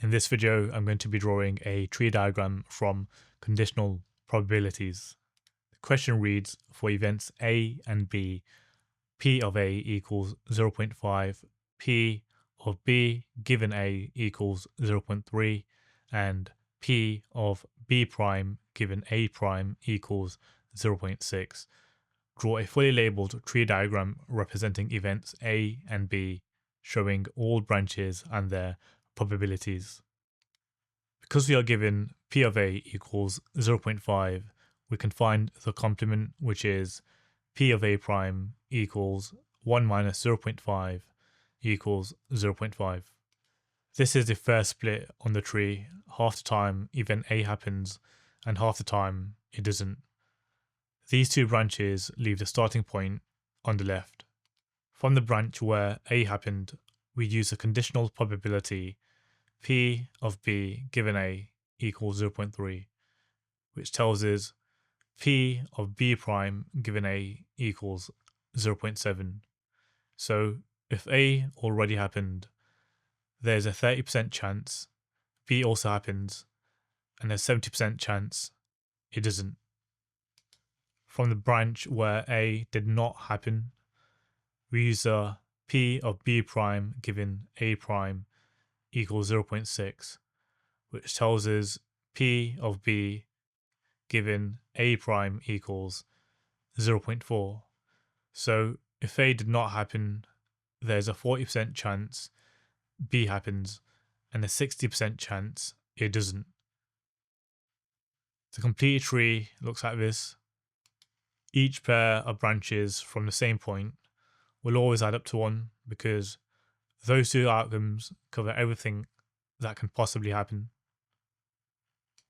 In this video, I'm going to be drawing a tree diagram from conditional probabilities. The question reads, for events A and B, P of A equals 0.5, P of B given A equals 0.3, and P of B prime given A prime equals 0.6. Draw a fully labeled tree diagram representing events A and B, showing all branches and their probabilities. Because we are given P of A equals 0.5, we can find the complement, which is P of A prime equals 1 minus 0.5 equals 0.5. This is the first split on the tree. Half the time event A happens and half the time it doesn't. These two branches leave the starting point on the left. From the branch where A happened, we use a conditional probability P of B given A equals 0.3, which tells us P of B prime given A equals 0.7. So if A already happened, there's a 30% chance B also happens, and a 70% chance it doesn't. From the branch where A did not happen, we use a P of B prime given A prime equals 0.6, which tells us P of B given A prime equals 0.4. So if A did not happen, there's a 40% chance B happens and a 60% chance it doesn't. The completed tree looks like this. Each pair of branches from the same point will always add up to 1 because those two outcomes cover everything that can possibly happen.